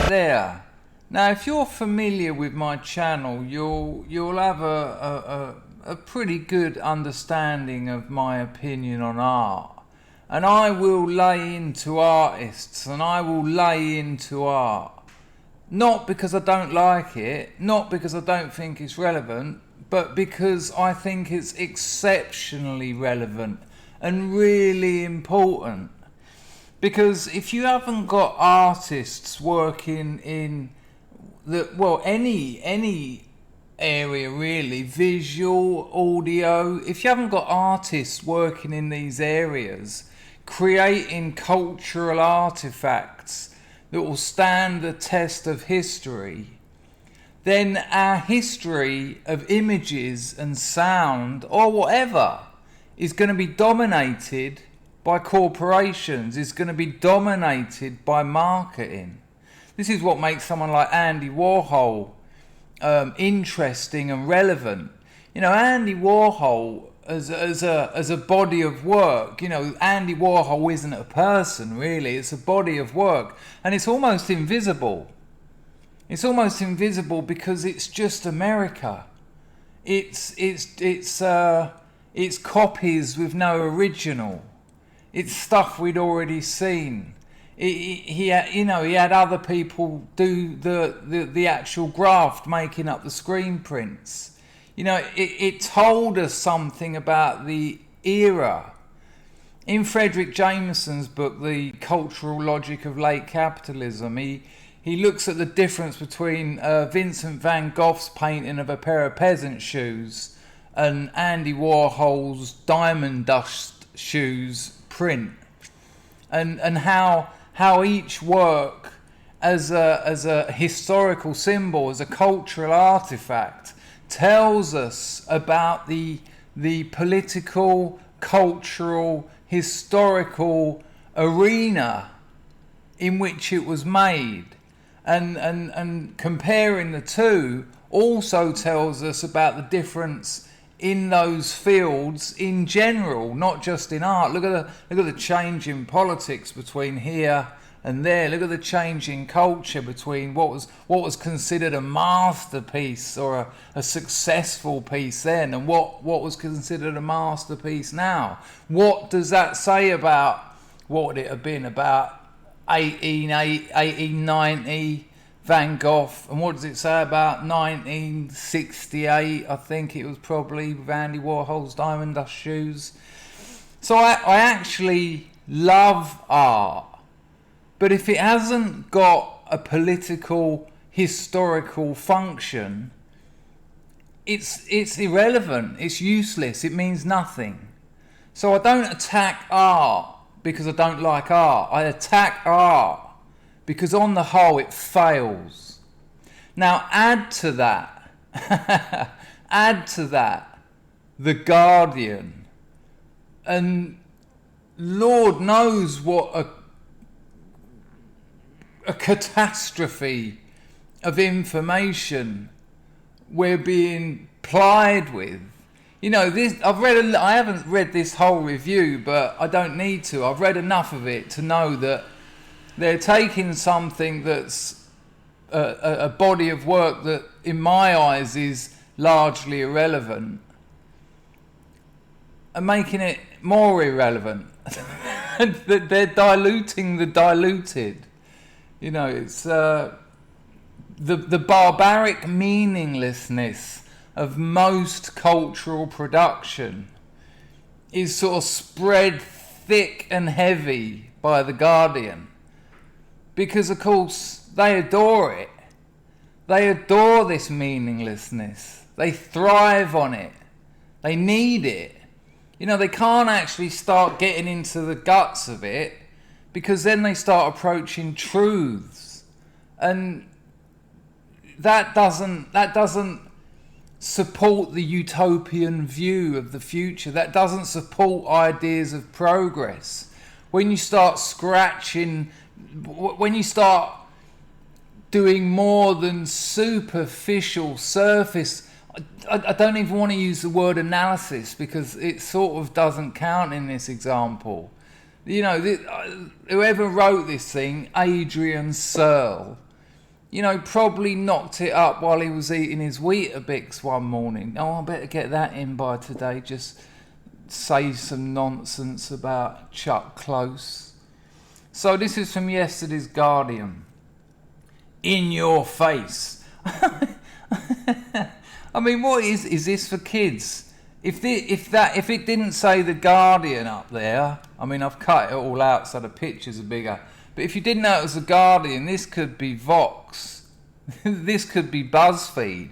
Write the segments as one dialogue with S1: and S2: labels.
S1: there. Now, if you're familiar with my channel, you'll have a pretty good understanding of my opinion on art. And I will lay into artists, and I will lay into art. Not because I don't like it, not because I don't think it's relevant, but because I think it's exceptionally relevant and really important. Because if you haven't got artists working in any area really, visual, audio, if you haven't got artists working in these areas, creating cultural artifacts that will stand the test of history, then our history of images and sound or whatever is going to be dominated by corporations, is going to be dominated by marketing. This is what makes someone like Andy Warhol interesting and relevant. You know, Andy Warhol as a body of work, you know, Andy Warhol isn't a person really, it's a body of work, and it's almost invisible. It's almost invisible because it's just America. It's copies with no original. It's stuff we'd already seen. He had other people do the actual graft, making up the screen prints. You know, it told us something about the era. In Frederick Jameson's book, The Cultural Logic of Late Capitalism, he looks at the difference between Vincent van Gogh's painting of a pair of peasant shoes and Andy Warhol's diamond dust shoes print, and how each work as a historical symbol, as a cultural artifact, tells us about the political, cultural, historical arena in which it was made. And comparing the two also tells us about the difference in those fields in general, not just in art. Look at the change in politics between here and there. Look at the change in culture between what was considered a masterpiece or a successful piece then, and what was considered a masterpiece now. What does that say about what would it have been about 1890 Van Gogh, and what does it say about 1968? I think it was probably with Andy Warhol's diamond dust shoes. So I actually love art. But if it hasn't got a political, historical function, it's irrelevant, it's useless, it means nothing. So I don't attack art because I don't like art. I attack art because on the whole it fails. Now add to that, The Guardian, and Lord knows what a catastrophe of information we're being plied with. You know, I haven't read this whole review, but I don't need to. I've read enough of it to know that they're taking something that's a body of work that, in my eyes, is largely irrelevant, and making it more irrelevant. They're diluting the diluted. You know, it's the barbaric meaninglessness of most cultural production is sort of spread thick and heavy by The Guardian, because of course they adore it. They adore this meaninglessness. They thrive on it. They need it. You know, they can't actually start getting into the guts of it, because then they start approaching truths, and that doesn't support the utopian view of the future. That doesn't support ideas of progress. When you start scratching, when you start doing more than superficial surface, I don't even want to use the word analysis, because it sort of doesn't count in this example. You know, whoever wrote this thing, Adrian Searle, You know, probably knocked it up while he was eating his Weetabix one morning. Oh, I better get that in by today. Just say some nonsense about Chuck Close. So this is from yesterday's Guardian. In your face. I mean, what is this for kids? If it didn't say the Guardian up there, I mean, I've cut it all out so the pictures are bigger. But if you didn't know it was the Guardian, this could be Vox. This could be BuzzFeed.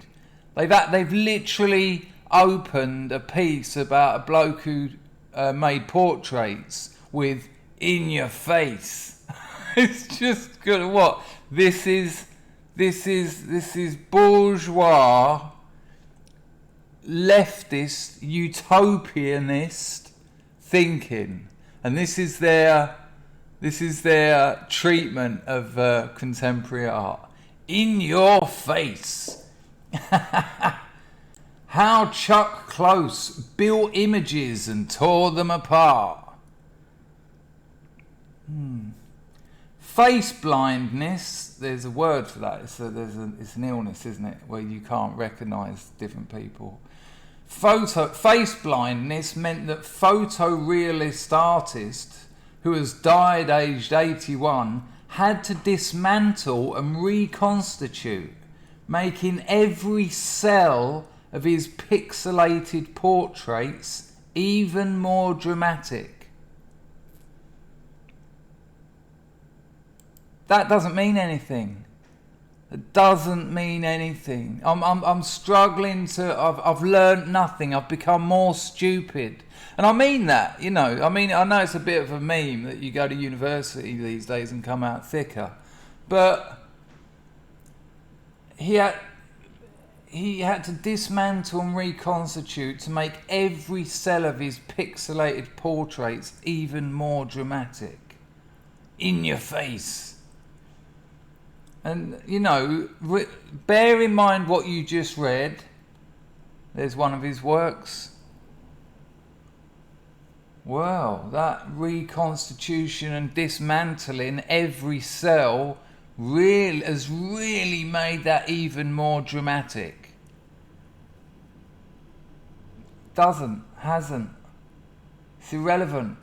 S1: They've literally opened a piece about a bloke who made portraits with "in your face." It's just good. What this is bourgeois, leftist, utopianist thinking, and this is their treatment of contemporary art. In your face. How Chuck Close built images and tore them apart. Face blindness, there's a word for that. It's an illness, isn't it, where you can't recognise different people. Face blindness meant that photorealist artist who has died aged 81 had to dismantle and reconstitute, making every cell of his pixelated portraits even more dramatic. That doesn't mean anything. It doesn't mean anything. I'm struggling to. I've learned nothing. I've become more stupid, and I mean that. You know. I mean, I know it's a bit of a meme that you go to university these days and come out thicker, but he had to dismantle and reconstitute to make every cell of his pixelated portraits even more dramatic. In your face. And, you know, bear in mind what you just read. There's one of his works. Well, that reconstitution and dismantling every cell has really made that even more dramatic. Hasn't. It's irrelevant.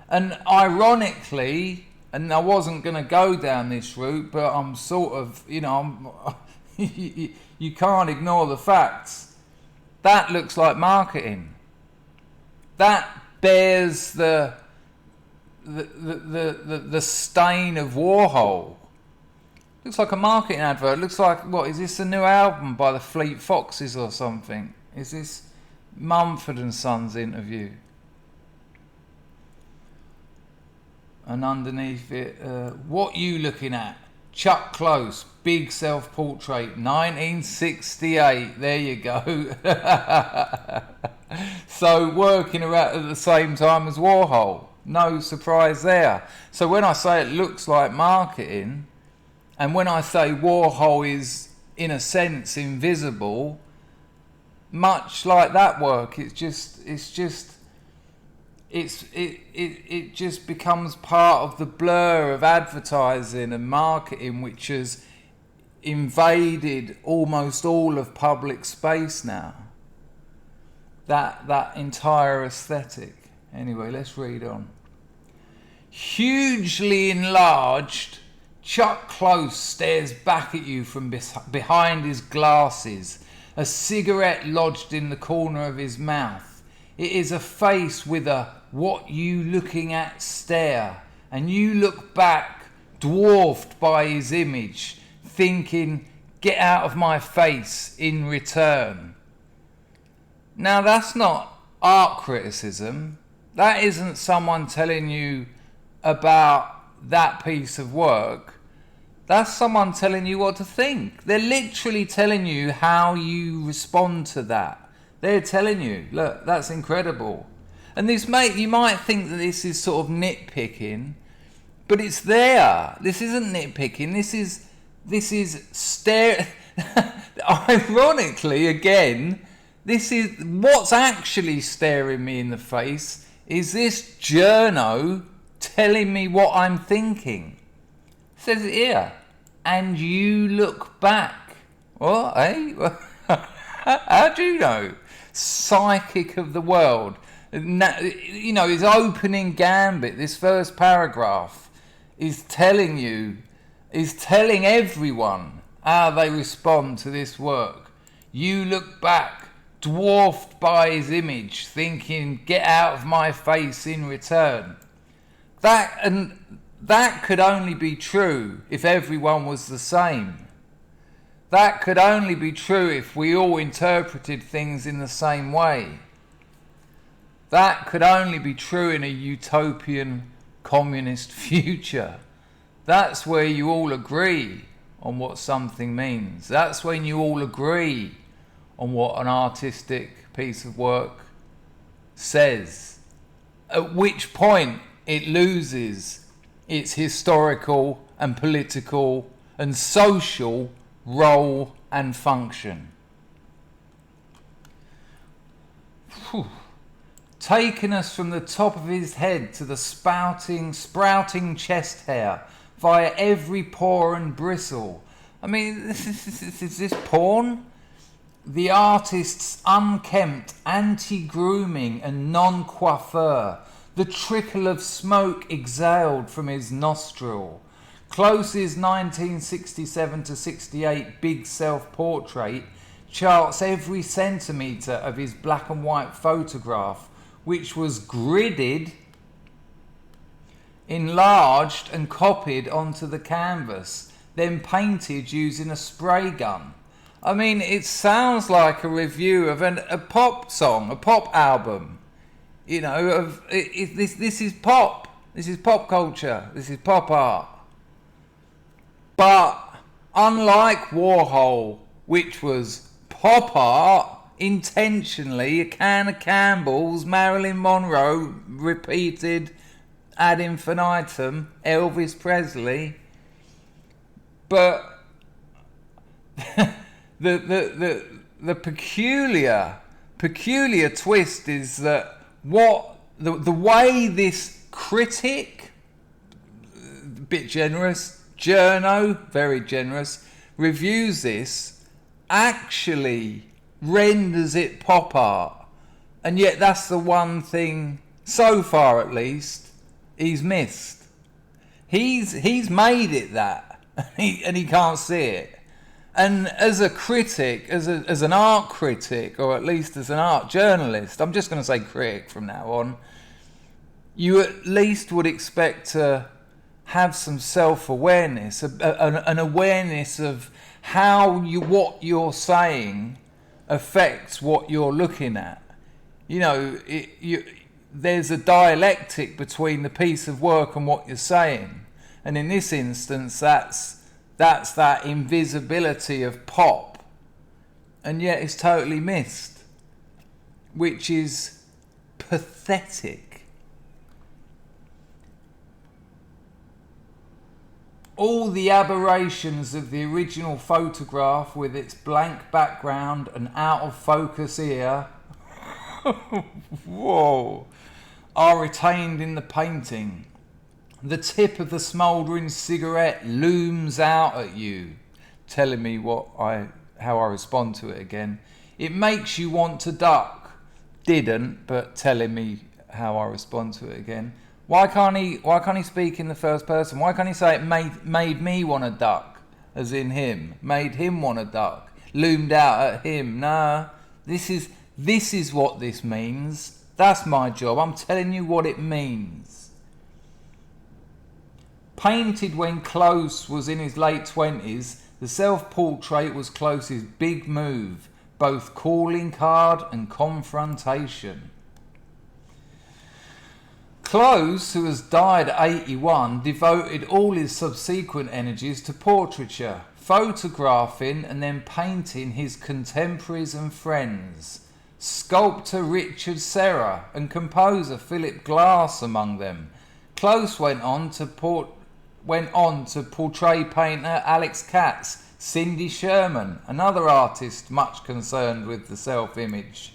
S1: And ironically, and I wasn't going to go down this route, but I'm sort of, you know, you can't ignore the facts. That looks like marketing. That bears the stain of Warhol. Looks like a marketing advert. Looks like, what, is this a new album by the Fleet Foxes or something? Is this Mumford and Sons interview? And underneath it, what you looking at? Chuck Close, big self-portrait, 1968. There you go. So working around at the same time as Warhol. No surprise there. So when I say it looks like marketing, and when I say Warhol is, in a sense, invisible, much like that work, it just becomes part of the blur of advertising and marketing, which has invaded almost all of public space now. That entire aesthetic. Anyway, let's read on. Hugely enlarged, Chuck Close stares back at you from behind his glasses, a cigarette lodged in the corner of his mouth. It is a face with a "what you looking at" stare, and you look back, dwarfed by his image, thinking, "get out of my face" in return. Now that's not art criticism. That isn't someone telling you about that piece of work. That's someone telling you what to think. They're literally telling you how you respond to that. They're telling you, look, that's incredible. And you might think that this is sort of nitpicking, but it's there. This isn't nitpicking. This is ironically, again, this is what's actually staring me in the face is this journo telling me what I'm thinking. It says it here. and you look back. What, eh? How do you know? Psychic of the world. You know, his opening gambit, this first paragraph, is telling everyone how they respond to this work. You look back, dwarfed by his image, thinking, get out of my face in return. That could only be true if everyone was the same. That could only be true if we all interpreted things in the same way. That could only be true in a utopian communist future. That's where you all agree on what something means. That's when you all agree on what an artistic piece of work says. At which point it loses its historical and political and social role and function. Whew. Taking us from the top of his head to the sprouting chest hair via every pore and bristle. I mean, is this porn? The artist's unkempt, anti-grooming and non-coiffure, the trickle of smoke exhaled from his nostril. Close's 1967 to 68 big self-portrait charts every centimetre of his black and white photograph, which was gridded, enlarged and copied onto the canvas, then painted using a spray gun. I mean, it sounds like a review of a pop song, a pop album. You know, this is pop. This is pop culture. This is pop art. But unlike Warhol, which was pop art, intentionally, a can of Campbell's, Marilyn Monroe repeated ad infinitum, Elvis Presley, but the peculiar twist is that the way this critic, bit generous, journo, very generous, reviews this, actually renders it pop art, and yet that's the one thing, so far at least, he's missed. He's made it that, and he can't see it. And as a critic, as an art critic, or at least as an art journalist, I'm just going to say critic from now on, you at least would expect to have some self-awareness, an awareness of how what you're saying affects what you're looking at. You know, there's a dialectic between the piece of work and what you're saying, and in this instance, that's that invisibility of pop, and yet it's totally missed, which is pathetic. All the aberrations of the original photograph with its blank background and out of focus ear whoa, are retained in the painting. The tip of the smouldering cigarette looms out at you, telling me how I respond to it again. It makes you want to duck. Didn't, but telling me how I respond to it again. Why can't he speak in the first person? Why can't he say it made me want to duck, as in him, made him want to duck, loomed out at him? Nah, this is what this means. That's my job. I'm telling you what it means. Painted when Close was in his late 20s, the self-portrait was Close's big move, both calling card and confrontation. Close, who has died at 81, devoted all his subsequent energies to portraiture, photographing and then painting his contemporaries and friends. Sculptor Richard Serra and composer Philip Glass among them. Close went on to portray painter Alex Katz, Cindy Sherman, another artist much concerned with the self-image,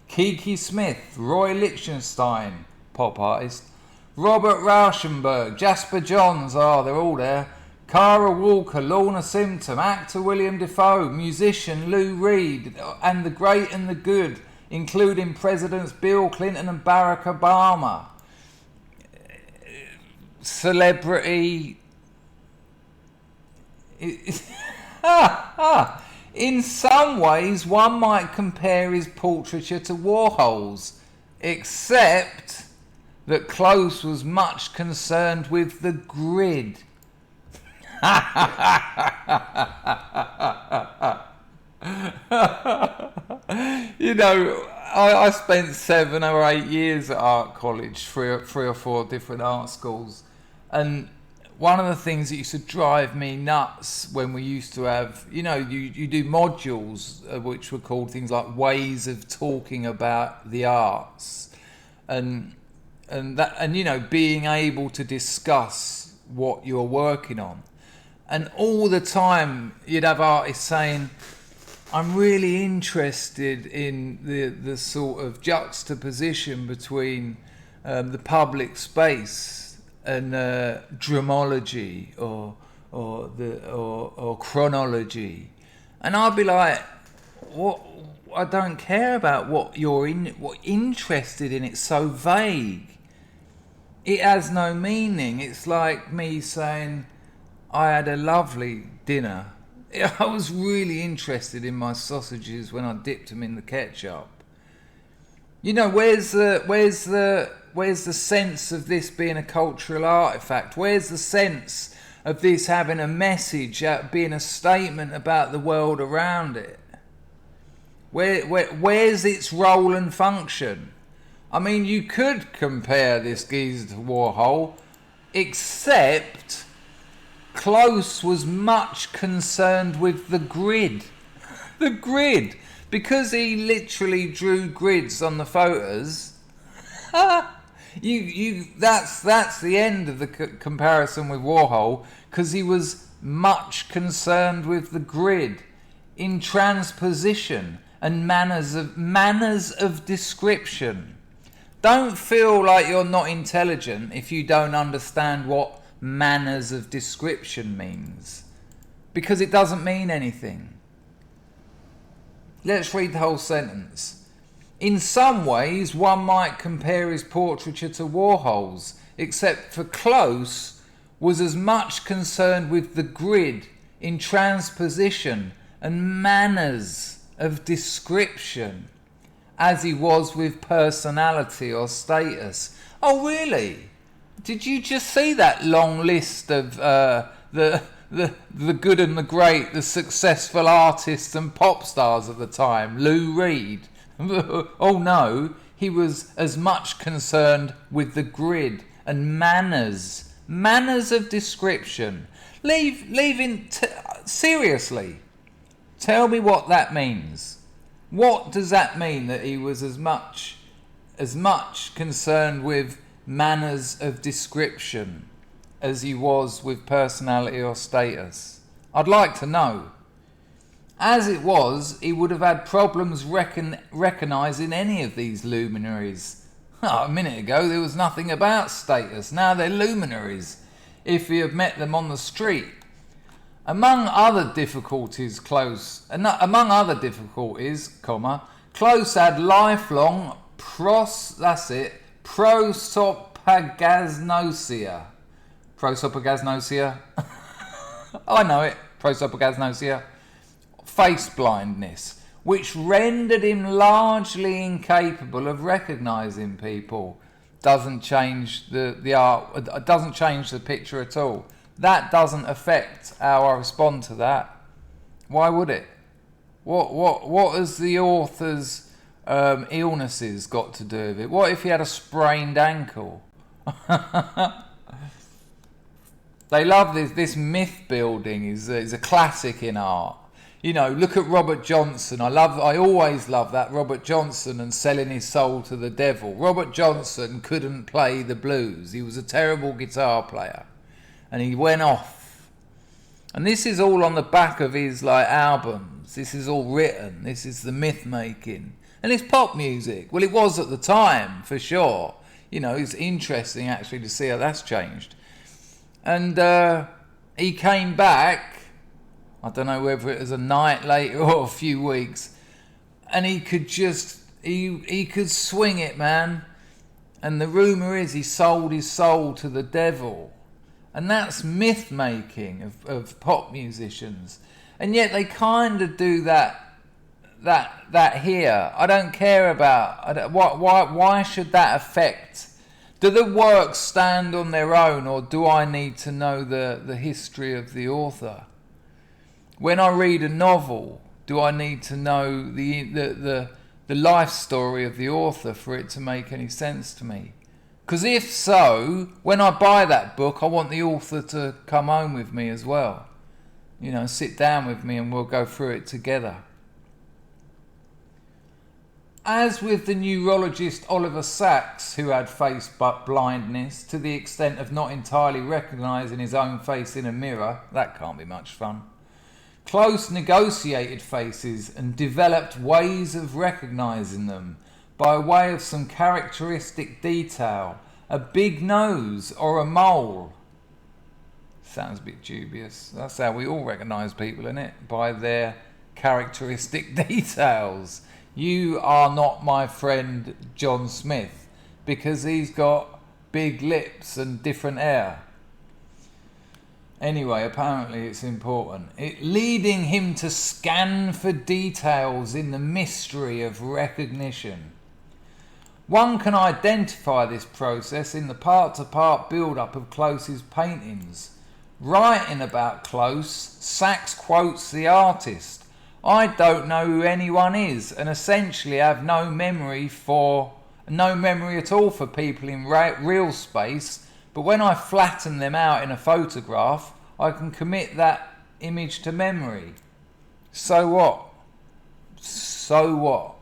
S1: Kiki Smith, Roy Lichtenstein, pop artist, Robert Rauschenberg, Jasper Johns, they're all there, Cara Walker, Lorna Symptom, actor William Defoe, musician Lou Reed, and the great and the good, including Presidents Bill Clinton and Barack Obama. Celebrity. In some ways, one might compare his portraiture to Warhol's, except that Close was much concerned with the grid. You know, I spent 7 or 8 years at art college, three or four different art schools, and one of the things that used to drive me nuts when we used to have, you know, you do modules which were called things like ways of talking about the arts, and you know, being able to discuss what you're working on. And all the time you'd have artists saying, I'm really interested in the sort of juxtaposition between the public space and dramology or chronology, and I'd be like, what? I don't care about what you're interested in. It's so vague. It has no meaning. It's like me saying, I had a lovely dinner. I was really interested in my sausages when I dipped them in the ketchup. You know, where's the sense of this being a cultural artifact? Where's the sense of this having a message, being a statement about the world around it? Where's its role and function? I mean, you could compare this geezer to Warhol, except Close was much concerned with the grid. The grid. Because he literally drew grids on the photos. That's the end of the comparison with Warhol, because he was much concerned with the grid in transposition and manners of description. Don't feel like you're not intelligent if you don't understand what manners of description means, because it doesn't mean anything. Let's read the whole sentence. In some ways, one might compare his portraiture to Warhol's, except for Close was as much concerned with the grid in transposition and manners of description as he was with personality or status. Oh, really? Did you just see that long list of the good and the great, the successful artists and pop stars at the time? Lou Reed. Oh no, he was as much concerned with the grid and manners of description. Seriously, tell me what that means. What does that mean, that he was as much concerned with manners of description as he was with personality or status? I'd like to know. As it was, he would have had problems recognising any of these luminaries. A minute ago there was nothing about status, now they're luminaries, if he had met them on the street. Among other difficulties, Close had lifelong prosopagnosia. Prosopagnosia? I know it. Prosopagnosia. Face blindness, which rendered him largely incapable of recognising people. Doesn't change the art. Doesn't change the picture at all. That doesn't affect how I respond to that. Why would it? What has the author's illnesses got to do with it? What if he had a sprained ankle? They love this myth building is a classic in art. You know, look at Robert Johnson. I always love that, Robert Johnson and selling his soul to the devil. Robert Johnson couldn't play the blues. He was a terrible guitar player, and he went off. And this is all on the back of his albums. This is all written. This is the myth making, and it's pop music. Well, it was at the time for sure. You know, it's interesting actually to see how that's changed. And he came back, I don't know whether it was a night later or a few weeks, and he could just, he could swing it, man. And the rumour is he sold his soul to the devil. And that's myth making of pop musicians. And yet they kind of do that here. I don't care about, why should that affect? Do the works stand on their own, or do I need to know the history of the author? When I read a novel, do I need to know the life story of the author for it to make any sense to me? Because if so, when I buy that book, I want the author to come home with me as well. You know, sit down with me and we'll go through it together. As with the neurologist Oliver Sacks, who had face blindness to the extent of not entirely recognising his own face in a mirror, that can't be much fun. Close negotiated faces and developed ways of recognising them by way of some characteristic detail, a big nose or a mole. Sounds a bit dubious. That's how we all recognise people, isn't it? By their characteristic details. You are not my friend John Smith because he's got big lips and different hair. Anyway, apparently it's important. Leading him to scan for details in the mystery of recognition. One can identify this process in the part-to-part build-up of Close's paintings. Writing about Close, Sacks quotes the artist. I don't know who anyone is, and essentially have no memory at all for people in real space, but when I flatten them out in a photograph, I can commit that image to memory. So what? So what?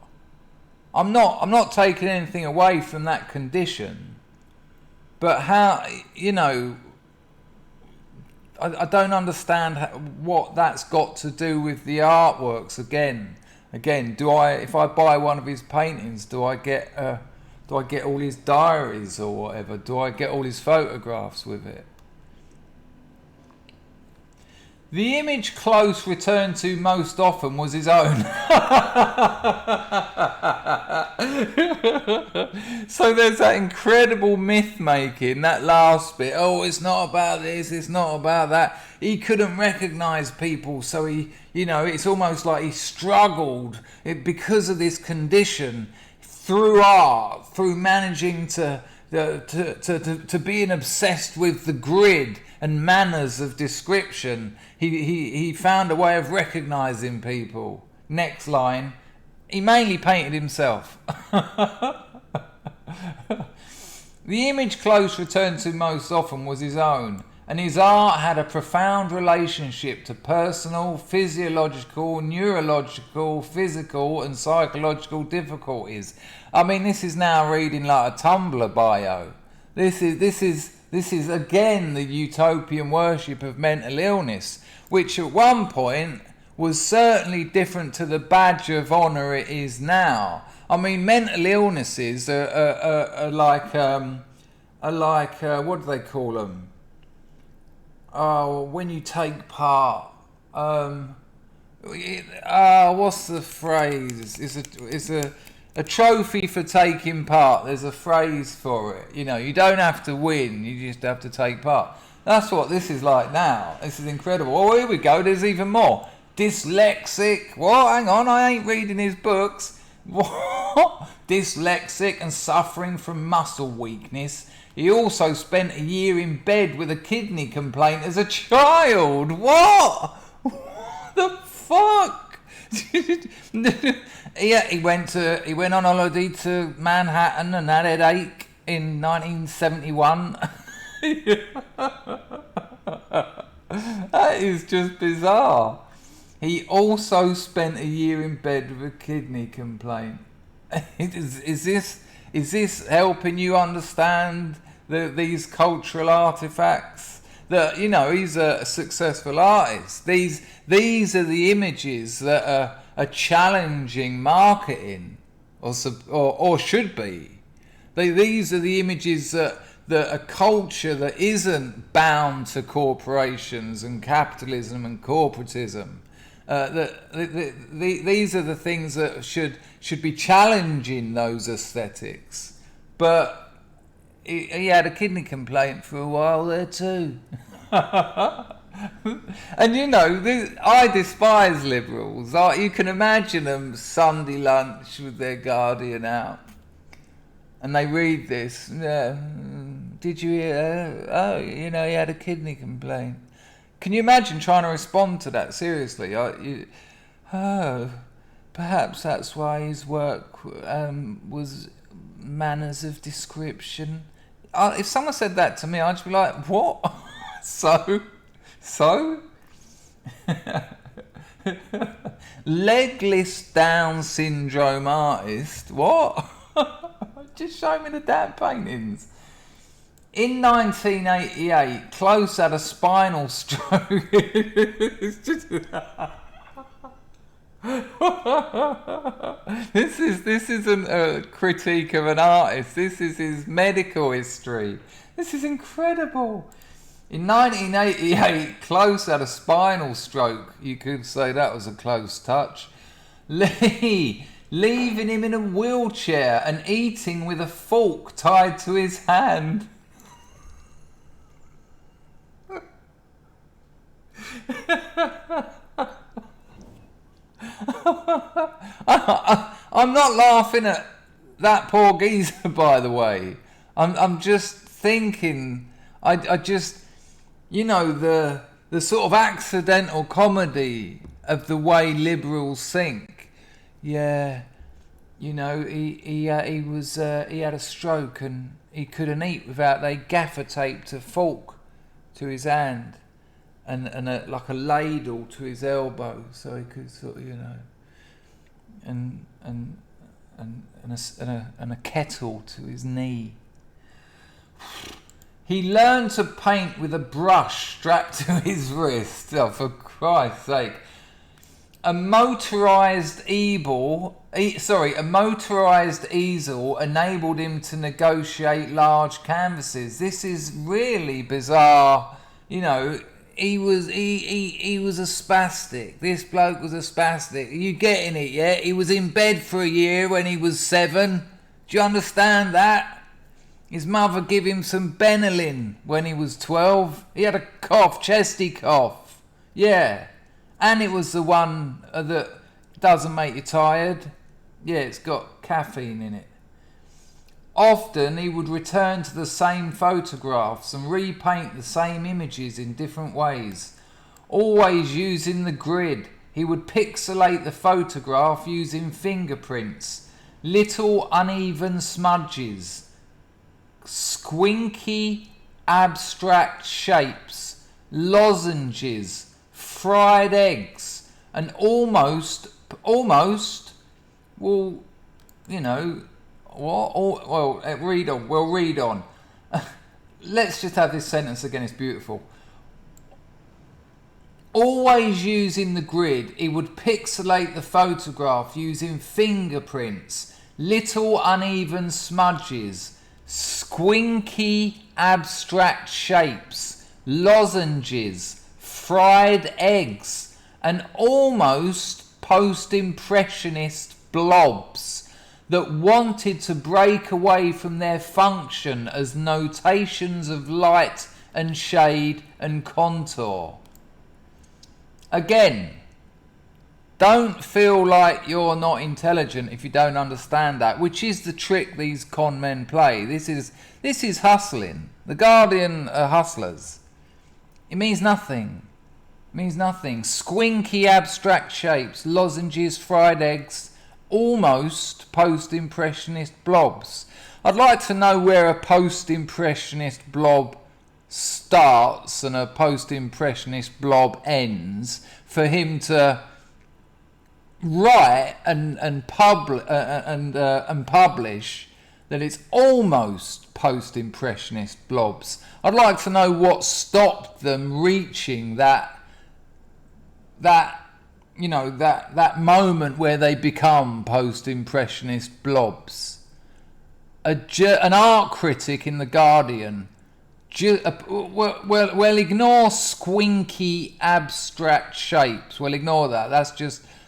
S1: I'm not taking anything away from that condition, but how, you know, I don't understand what that's got to do with the artworks. Again, if I buy one of his paintings, do I get all his diaries or whatever? Do I get all his photographs with it? The image Close returned to most often was his own. So there's that incredible myth making, that last bit. Oh, it's not about this, it's not about that. He couldn't recognise people, so he, you know, it's almost like he struggled because of this condition through art, through managing to being obsessed with the grid and manners of description. He found a way of recognising people. Next line, he mainly painted himself. The image Close returned to most often was his own, and his art had a profound relationship to personal, physiological, neurological, physical and psychological difficulties. I mean, this is now reading like a Tumblr bio. This is again the utopian worship of mental illness, which at one point was certainly different to the badge of honour it is now. I mean, mental illnesses are like what do they call them? Oh, when you take part. What's the phrase? It's a trophy for taking part. There's a phrase for it. You know, you don't have to win, you just have to take part. That's what this is like now. This is incredible. Oh, here we go, there's even more. Dyslexic. What? Hang on, I ain't reading his books. What? Dyslexic and suffering from muscle weakness. He also spent a year in bed with a kidney complaint as a child. What? What the fuck? Yeah, he went on holiday to Manhattan and had a headache in 1971. That is just bizarre. He also spent a year in bed with a kidney complaint. Is this helping you understand these cultural artifacts? That, you know, he's a successful artist. These are the images that are challenging marketing, or should be. These are the images that that a culture that isn't bound to corporations and capitalism and corporatism, these are the things that should be challenging those aesthetics. But he had a kidney complaint for a while there too. And you know, I despise liberals. You can imagine them Sunday lunch with their Guardian out, and they read this. Did you hear? Oh, you know, he had a kidney complaint. Can you imagine trying to respond to that seriously? Perhaps that's why his work was manners of description. If someone said that to me, I'd just be like, what? So? Legless Down syndrome artist? What? Just show me the damn paintings. In 1988, Close had a spinal stroke. It's just... This isn't a critique of an artist. This is his medical history. This is incredible. In 1988, Close had a spinal stroke. You could say that was a close touch. Leaving him in a wheelchair and eating with a fork tied to his hand. I'm not laughing at that poor geezer, by the way. I'm just thinking. I just, you know, the sort of accidental comedy of the way liberals think. Yeah, you know, he had a stroke and he couldn't eat without they gaffer taped a fork to his hand and like a ladle to his elbow so he could sort of, you know, and a kettle to his knee. He learned to paint with a brush strapped to his wrist. Oh, for Christ's sake. A motorised easel enabled him to negotiate large canvases. This is really bizarre. You know, he was a spastic. This bloke was a spastic. Are you getting it yet? He was in bed for a year when he was 7. Do you understand that? His mother gave him some Benylin when he was 12. He had a cough, chesty cough. Yeah. And it was the one that doesn't make you tired. Yeah, it's got caffeine in it. Often he would return to the same photographs and repaint the same images in different ways. Always using the grid, he would pixelate the photograph using fingerprints, little uneven smudges, squinky abstract shapes, lozenges, fried eggs, and almost, well, you know, read on. We'll read on. Let's just have this sentence again, it's beautiful. Always using the grid, he would pixelate the photograph using fingerprints, little uneven smudges, squinky abstract shapes, lozenges, fried eggs, and almost post-impressionist blobs that wanted to break away from their function as notations of light and shade and contour. Again, don't feel like you're not intelligent if you don't understand that, which is the trick these con men play. This is hustling. The Guardian are hustlers. It means nothing. It means nothing. Squinky abstract shapes, lozenges, fried eggs, almost post-impressionist blobs. I'd like to know where a post-impressionist blob starts and a post-impressionist blob ends for him to write and publish that it's almost post-impressionist blobs. I'd like to know what stopped them reaching that moment where they become post-impressionist blobs. an art critic in The Guardian. Well, ignore squinky abstract shapes. Well, ignore that.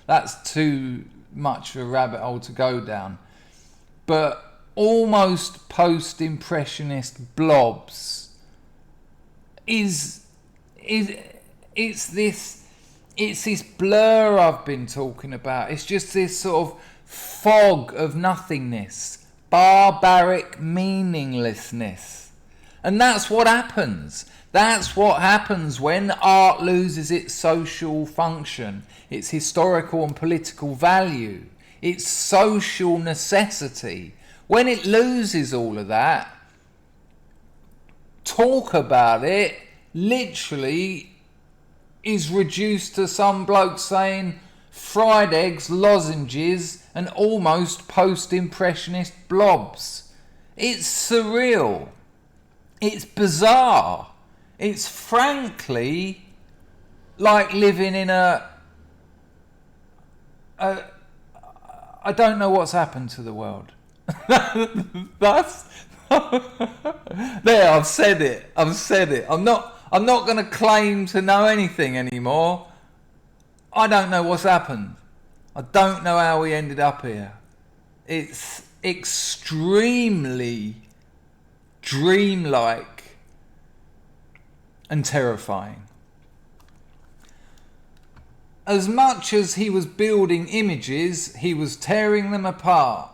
S1: That's too much of a rabbit hole to go down. But almost post-impressionist blobs it's this blur I've been talking about. It's just this sort of fog of nothingness, barbaric meaninglessness. And that's what happens. That's what happens when art loses its social function, its historical and political value, its social necessity. When it loses all of that, talk about it literally is reduced to some bloke saying fried eggs, lozenges, and almost post-impressionist blobs. It's surreal. It's bizarre. It's frankly like living in I don't know what's happened to the world. That's there. I've said it. I'm not going to claim to know anything anymore. I don't know what's happened. I don't know how we ended up here. It's extremely dreamlike and terrifying. As much as he was building images, he was tearing them apart,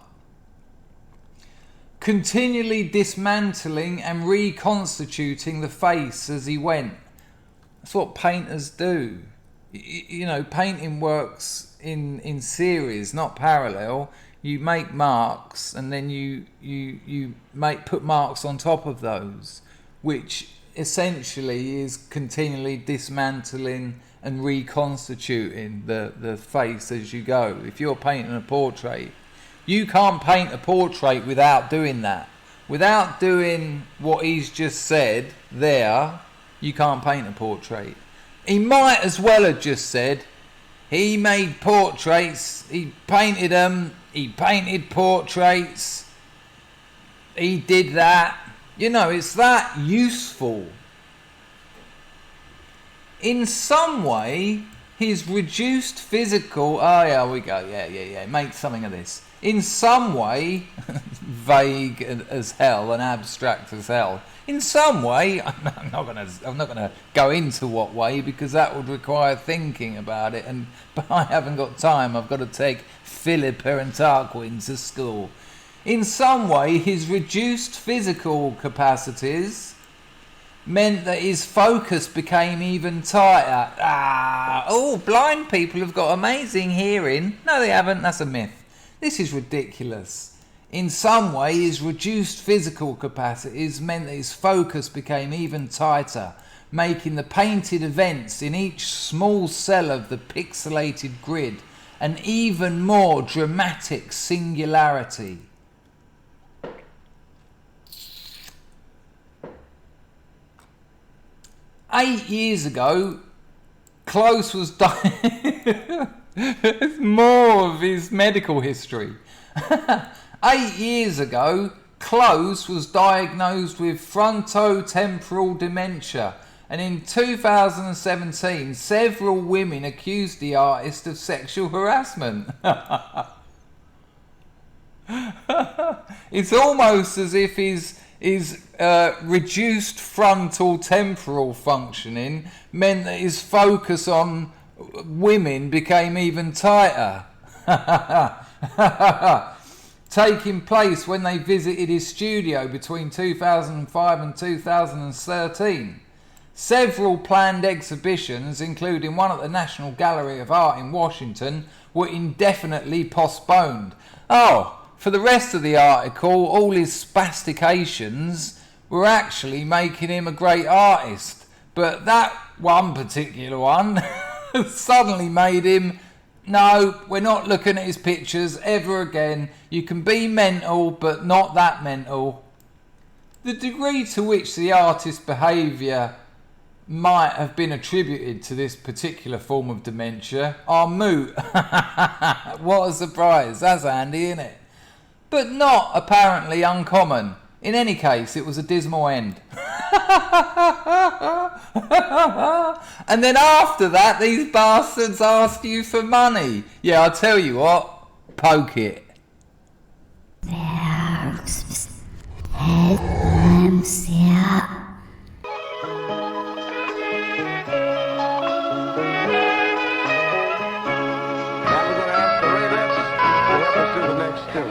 S1: continually dismantling and reconstituting the face as he went. That's what painters do. You know, painting works in series, not parallel. You make marks and then you put marks on top of those, which essentially is continually dismantling and reconstituting the face as you go. If you're painting a portrait, you can't paint a portrait without doing that. Without doing what he's just said there, you can't paint a portrait. He might as well have just said, he made portraits, he painted them, he painted portraits, he did that. You know, it's that useful. In some way, his reduced physical... Oh, yeah, we go. Yeah. Make something of this. In some way, vague as hell and abstract as hell. In some way, I'm not gonna go into what way because that would require thinking about it, but I haven't got time. I've got to take Philippa and Tarquin to school. In some way, his reduced physical capacities meant that his focus became even tighter. Blind people have got amazing hearing. No, they haven't. That's a myth. This is ridiculous. In some way, his reduced physical capacities meant that his focus became even tighter, making the painted events in each small cell of the pixelated grid an even more dramatic singularity. Eight years ago, Close was There's more of his medical history. 8 years ago, Close was diagnosed with frontotemporal dementia, and in 2017, several women accused the artist of sexual harassment. It's almost as if his reduced frontal temporal functioning meant that his focus on women became even tighter. Taking place when they visited his studio between 2005 and 2013. Several planned exhibitions, including one at the National Gallery of Art in Washington, were indefinitely postponed. For the rest of the article, all his spastications were actually making him a great artist. But that one particular one suddenly made him, no, we're not looking at his pictures ever again. You can be mental, but not that mental. The degree to which the artist's behaviour might have been attributed to this particular form of dementia are moot. What a surprise. That's handy, isn't it? but not apparently uncommon. In any case, it was a dismal end. And then after that, these bastards ask you for money. Yeah, I'll tell you what, poke it.
S2: Let's do the next two.